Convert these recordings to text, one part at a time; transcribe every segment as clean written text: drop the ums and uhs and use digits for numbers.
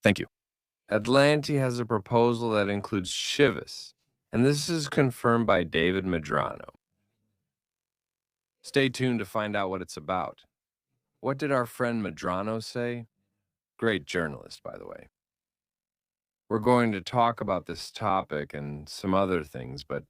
Thank you. Atlante has a proposal that includes Chivas, and this is confirmed by David Medrano. Stay tuned to find out what it's about. What did our friend Medrano say? Great journalist, by the way. We're going to talk about this topic and some other things, but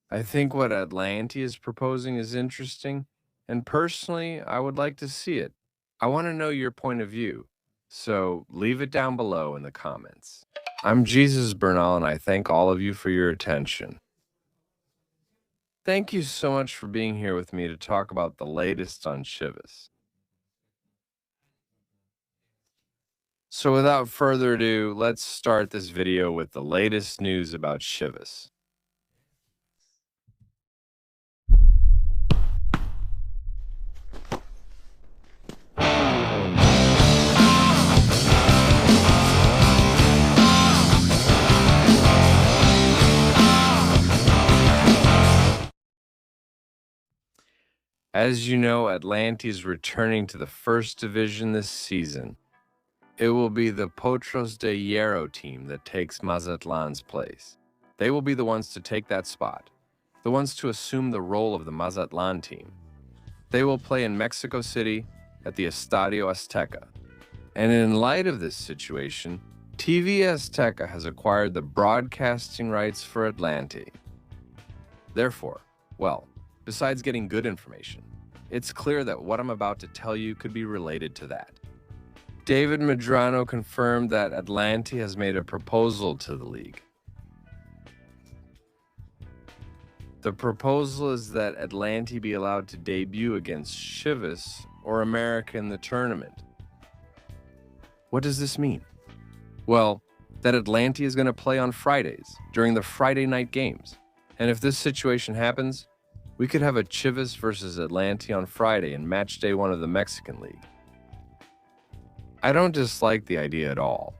I think what Atlante is proposing is interesting, and personally, I would like to see it. I want to know your point of view, so leave it down below in the comments. I'm Jesus Bernal, and I thank all of you for your attention. Thank you so much for being here with me to talk about the latest on Chivas. So without further ado, let's start this video with the latest news about Chivas. As you know, Atlante is returning to the first division this season. It will be the Potros de Hierro team that takes Mazatlan's place. They will be the ones to take that spot, the ones to assume the role of the Mazatlan team. They will play in Mexico City at the Estadio Azteca. And in light of this situation, TV Azteca has acquired the broadcasting rights for Atlante. Therefore, well, besides getting good information, it's clear that what I'm about to tell you could be related to that. David Medrano confirmed that Atlante has made a proposal to the league. The proposal is that Atlante be allowed to debut against Chivas or America in the tournament. What does this mean? Well, that Atlante is going to play on Fridays during the Friday night games. And if this situation happens, we could have a Chivas versus Atlante on Friday in match day 1 of the Mexican League. I don't dislike the idea at all.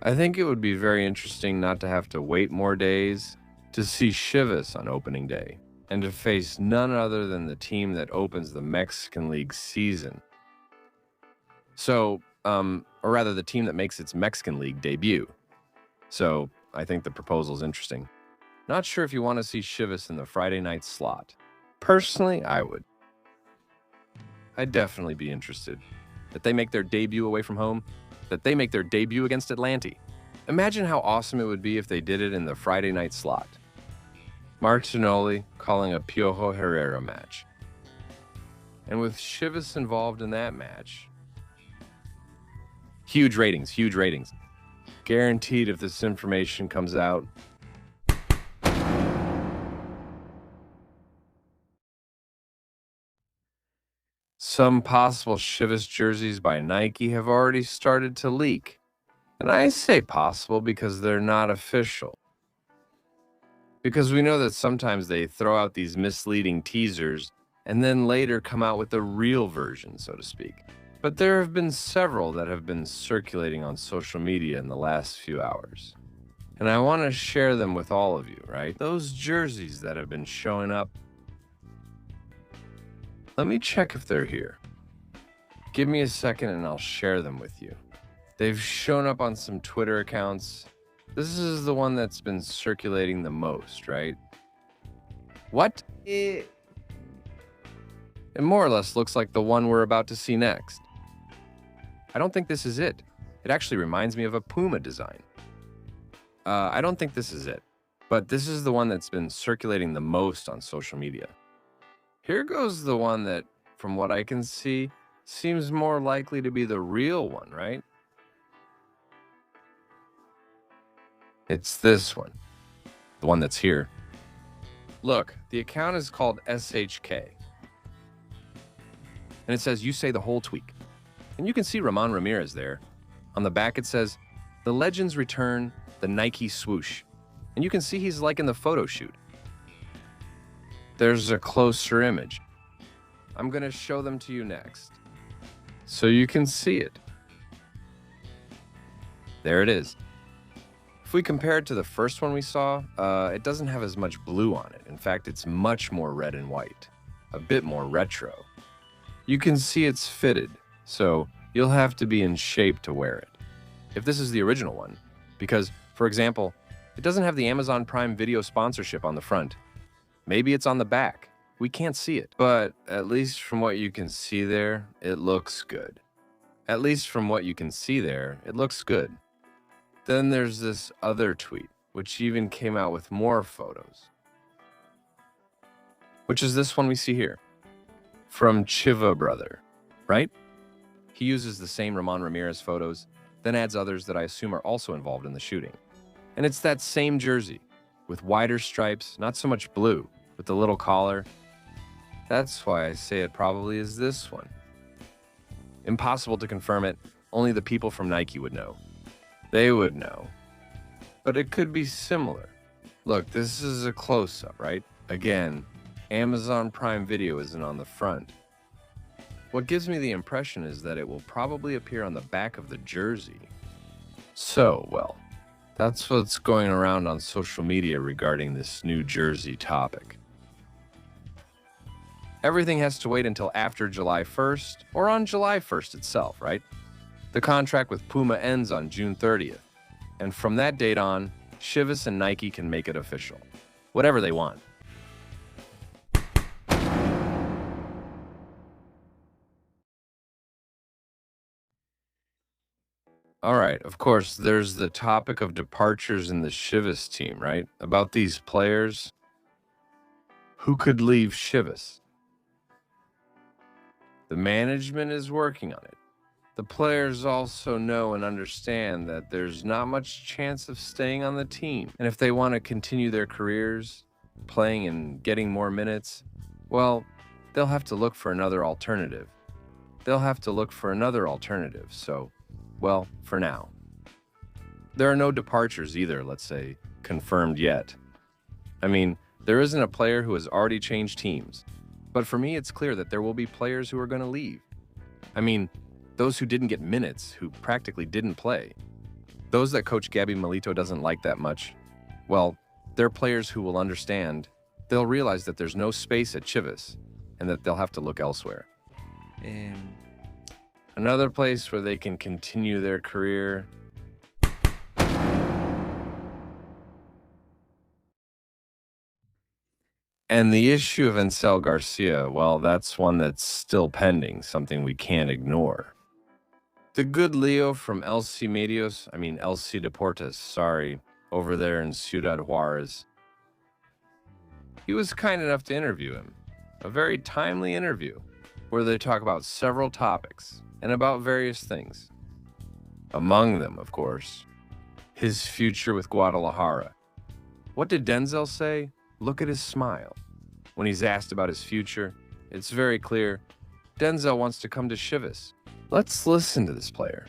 I think it would be very interesting not to have to wait more days to see Chivas on opening day and to face none other than the team that opens the Mexican League season. So, or rather the team that makes its Mexican League debut. So, I think the proposal is interesting. Not sure if you want to see Chivas in the Friday night slot. Personally, I would. I'd definitely be interested. That they make their debut away from home, that they make their debut against Atlante. Imagine how awesome it would be if they did it in the Friday night slot. Martinoli calling a Piojo Herrera match. And with Chivas involved in that match, huge ratings. Guaranteed if this information comes out. Some possible Chivas jerseys by Nike have already started to leak. And I say possible because they're not official. Because we know that sometimes they throw out these misleading teasers and then later come out with the real version, so to speak. But there have been several that have been circulating on social media in the last few hours. And I want to share them with all of you, right? Those jerseys that have been showing up. Let me check if they're here. Give me a second and I'll share them with you. They've shown up on some Twitter accounts. This is the one that's been circulating the most, right? What? It more or less looks like the one we're about to see next. I don't think this is it. It actually reminds me of a Puma design. I don't think this is it, but this is the one that's been circulating the most on social media. Here goes the one that, from what I can see, seems more likely to be the real one, right? It's this one, the one that's here. Look, the account is called SHK. And it says, you say the whole tweak. And you can see Ramon Ramirez there. On the back it says, the legends return, the Nike swoosh. And you can see he's like in the photo shoot. There's a closer image. I'm going to show them to you next, so you can see it. There it is. If we compare it to the first one we saw, it doesn't have as much blue on it. In fact, it's much more red and white, a bit more retro. You can see it's fitted, so you'll have to be in shape to wear it. if this is the original one. Because, for example, it doesn't have the Amazon Prime Video sponsorship on the front. Maybe it's on the back. We can't see it. But at least from what you can see there, it looks good. At least from what you can see there, it looks good. Then there's this other tweet, which even came out with more photos. Which is this one we see here. From Chiva Brother, right? He uses the same Ramon Ramirez photos, then adds others that I assume are also involved in the shooting. And it's that same jersey, with wider stripes, not so much blue, with the little collar. That's why I say it probably is this one. Impossible to confirm it, only the people from Nike would know. They would know. But it could be similar. Look, this is a close-up, right? Again, Amazon Prime Video isn't on the front. What gives me the impression is that it will probably appear on the back of the jersey. So, well, that's what's going around on social media regarding this new jersey topic. Everything has to wait until after July 1st or on July 1st itself, right? The contract with Puma ends on June 30th. And from that date on, Chivas and Nike can make it official. Whatever they want. All right, of course, there's the topic of departures in the Chivas team, right? About these players. Who could leave Chivas? The management is working on it. The players also know and understand that there's not much chance of staying on the team. And if they want to continue their careers, playing and getting more minutes, well, they'll have to look for another alternative. So, well, for now. There are no departures either, let's say, confirmed yet. I mean, there isn't a player who has already changed teams. But for me, it's clear that there will be players who are going to leave. I mean, those who didn't get minutes, who practically didn't play. Those that Coach Gabby Melito doesn't like that much. Well, they're players who will understand. They'll realize that there's no space at Chivas and that they'll have to look elsewhere. Another place where they can continue their career. And the issue of Encel Garcia, well, that's one that's still pending, something we can't ignore. The good Leo from LC Deportes, over there in Ciudad Juarez. He was kind enough to interview him. A very timely interview, where they talk about several topics and about various things. Among them, of course, his future with Guadalajara. What did Denzel say? Look at his smile. When he's asked about his future, it's very clear Denzel wants to come to Chivas. Let's listen to this player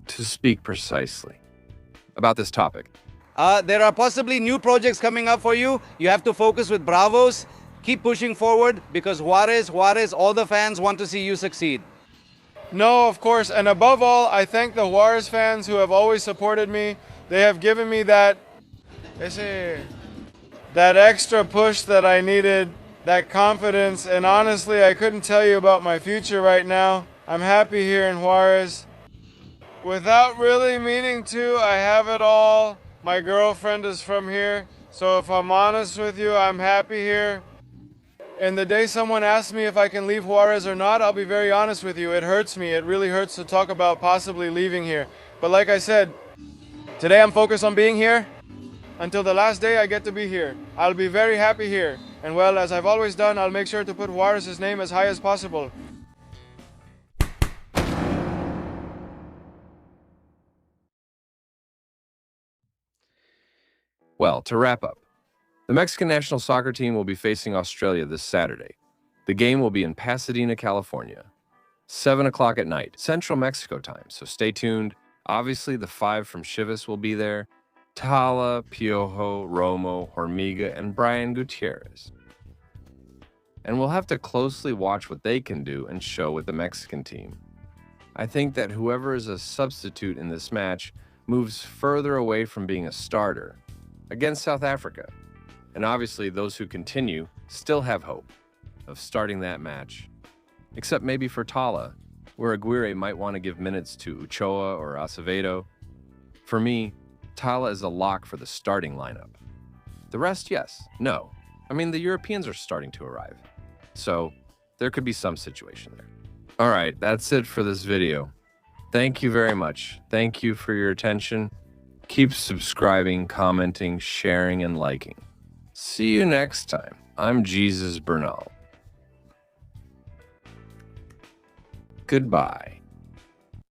to speak precisely about this topic. There are possibly new projects coming up for you. You have to focus with Bravos. Keep pushing forward because Juarez, all the fans want to see you succeed. No, of course, and above all, I thank the Juarez fans who have always supported me. They have given me that extra push that I needed, that confidence, and honestly, I couldn't tell you about my future right now. I'm happy here in Juarez. Without really meaning to, I have it all. My girlfriend is from here, so if I'm honest with you, I'm happy here. And the day someone asks me if I can leave Juarez or not, I'll be very honest with you. It hurts me. It really hurts to talk about possibly leaving here. But like I said, today I'm focused on being here. Until the last day I get to be here. I'll be very happy here. And well, as I've always done, I'll make sure to put Juarez's name as high as possible. Well, to wrap up, the Mexican national soccer team will be facing Australia this Saturday. The game will be in Pasadena, California, 7 o'clock at night, Central Mexico time, so stay tuned. Obviously, the 5 from Chivas will be there. Tala, Piojo, Romo, Hormiga, and Brian Gutierrez. And we'll have to closely watch what they can do and show with the Mexican team. I think that whoever is a substitute in this match moves further away from being a starter against South Africa. And obviously, those who continue still have hope of starting that match. Except maybe for Tala, where Aguirre might want to give minutes to Ochoa or Acevedo. For me, Tala is a lock for the starting lineup. The rest, yes. No. I mean, the Europeans are starting to arrive. So, there could be some situation there. Alright, that's it for this video. Thank you very much. Thank you for your attention. Keep subscribing, commenting, sharing, and liking. See you next time. I'm Jesus Bernal. Goodbye.